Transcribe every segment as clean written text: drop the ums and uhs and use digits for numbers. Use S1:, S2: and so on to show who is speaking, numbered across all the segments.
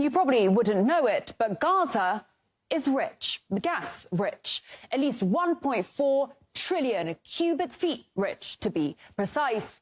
S1: You probably wouldn't know it, but Gaza is rich, gas rich, at least 1.4 trillion cubic feet rich, to be precise.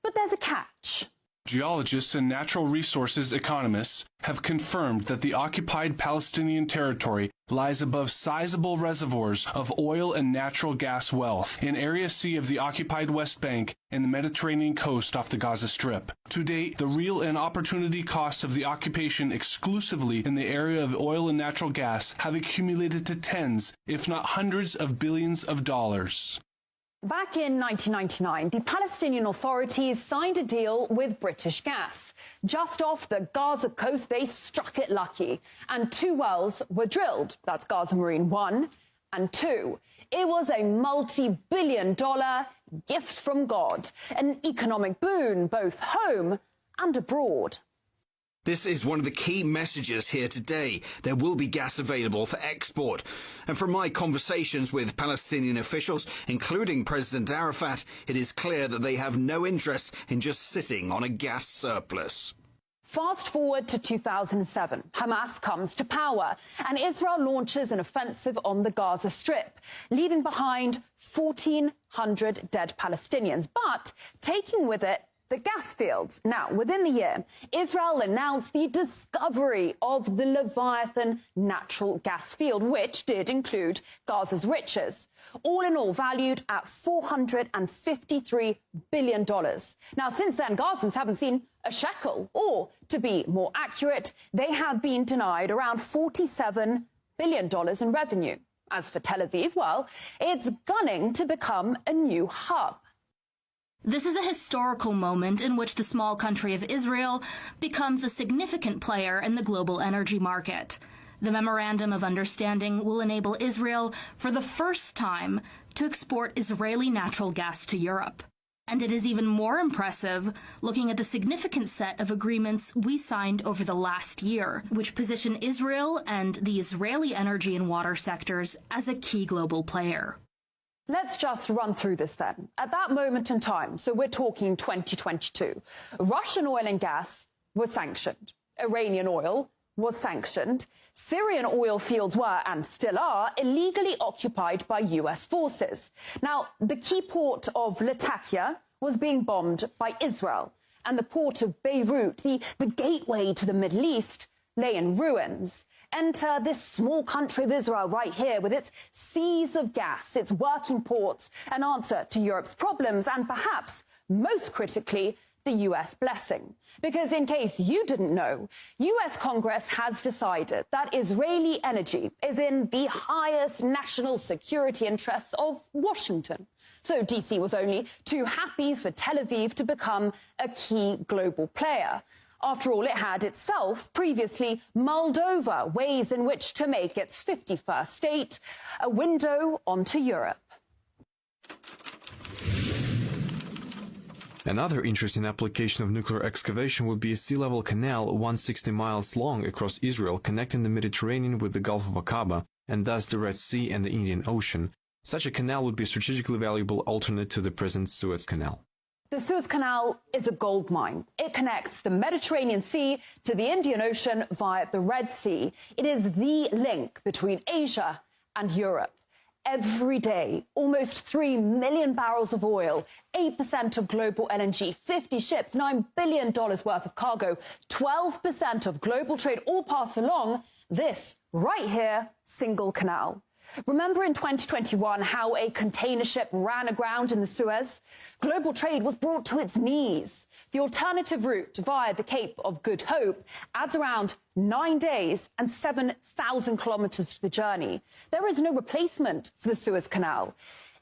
S1: But there's a catch.
S2: Geologists and natural resources economists have confirmed that the occupied Palestinian territory lies above sizable reservoirs of oil and natural gas wealth in Area C of the occupied West Bank and the Mediterranean coast off the Gaza Strip. To date, the real and opportunity costs of the occupation exclusively in the area of oil and natural gas have accumulated to tens, if not hundreds of billions of dollars.
S1: Back in 1999, the Palestinian authorities signed a deal with British Gas. Just off the Gaza coast, they struck it lucky, and 2 wells were drilled. That's Gaza Marine 1 and 2. It was a multi-billion-dollar gift from God, an economic boon both home and abroad.
S3: This is one of the key messages here today. There will be gas available for export. And from my conversations with Palestinian officials, including President Arafat, it is clear that they have no interest in just sitting on a gas surplus.
S1: Fast forward to 2007. Hamas comes to power and Israel launches an offensive on the Gaza Strip, leaving behind 1,400 dead Palestinians, but taking with it the gas fields. Now, within the year, Israel announced the discovery of the Leviathan natural gas field, which did include Gaza's riches, all in all valued at $453 billion. Now, since then, Gazans haven't seen a shekel, or to be more accurate, they have been denied around $47 billion in revenue. As for Tel Aviv, well, it's gunning to become a new hub.
S4: This is a historical moment in which the small country of Israel becomes a significant player in the global energy market. The Memorandum of Understanding will enable Israel, for the first time, to export Israeli natural gas to Europe. And it is even more impressive looking at the significant set of agreements we signed over the last year, which position Israel and the Israeli energy and water sectors as a key global player.
S1: Let's just run through this then. At that moment in time, so we're talking 2022, Russian oil and gas was sanctioned. Iranian oil was sanctioned. Syrian oil fields were, and still are, illegally occupied by US forces. Now, the key port of Latakia was being bombed by Israel, and the port of Beirut, the gateway to the Middle East, lay in ruins. Enter this small country of Israel right here with its seas of gas, its working ports, an answer to Europe's problems, and perhaps, most critically, the US blessing. Because in case you didn't know, US Congress has decided that Israeli energy is in the highest national security interests of Washington. So DC was only too happy for Tel Aviv to become a key global player. After all, it had itself previously mulled over ways in which to make its 51st state a window onto Europe.
S5: Another interesting application of nuclear excavation would be a sea-level canal 160 miles long across Israel, connecting the Mediterranean with the Gulf of Aqaba and thus the Red Sea and the Indian Ocean. Such a canal would be a strategically valuable alternate to the present Suez Canal.
S1: The Suez Canal is a gold mine. It connects the Mediterranean Sea to the Indian Ocean via the Red Sea. It is the link between Asia and Europe. Every day, almost 3 million barrels of oil, 8% of global LNG, 50 ships, $9 billion worth of cargo, 12% of global trade all pass along this right here single canal. Remember in 2021 how a container ship ran aground in the Suez? Global trade was brought to its knees. The alternative route via the Cape of Good Hope adds around 9 days and 7,000 kilometers to the journey. There is no replacement for the Suez Canal,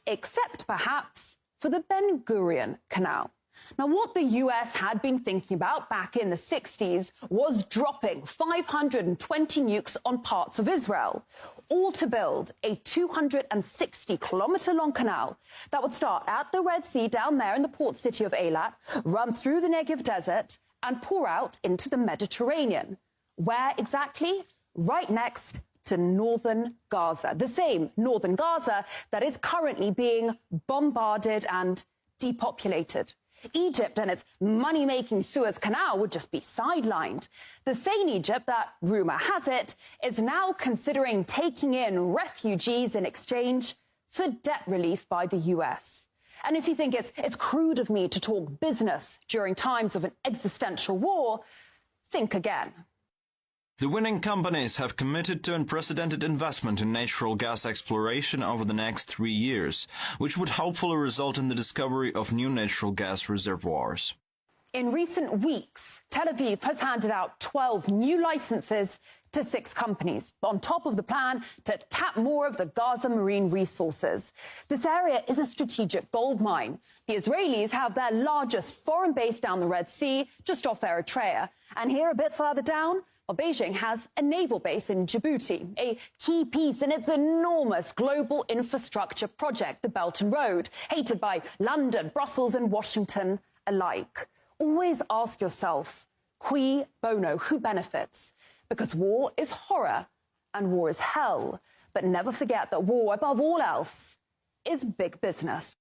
S1: except perhaps for the Ben Gurion Canal. Now, what the US had been thinking about back in the 60s was dropping 520 nukes on parts of Israel, all to build a 260-kilometer-long canal that would start at the Red Sea down there in the port city of Eilat, run through the Negev desert, and pour out into the Mediterranean. Where exactly? Right next to northern Gaza, the same northern Gaza that is currently being bombarded and depopulated. Egypt and its money-making Suez Canal would just be sidelined. The same Egypt that, rumour has it, is now considering taking in refugees in exchange for debt relief by the US. And if you think it's crude of me to talk business during times of an existential war, think again.
S6: The winning companies have committed to unprecedented investment in natural gas exploration over the next 3 years, which would hopefully result in the discovery of new natural gas reservoirs.
S1: In recent weeks, Tel Aviv has handed out 12 new licenses to 6 companies, on top of the plan to tap more of the Gaza marine resources. This area is a strategic gold mine. The Israelis have their largest foreign base down the Red Sea, just off Eritrea. And here, a bit further down, Beijing has a naval base in Djibouti, a key piece in its enormous global infrastructure project, the Belt and Road, hated by London, Brussels and Washington alike. Always ask yourself, cui bono, who benefits? Because war is horror and war is hell. But never forget that war, above all else, is big business.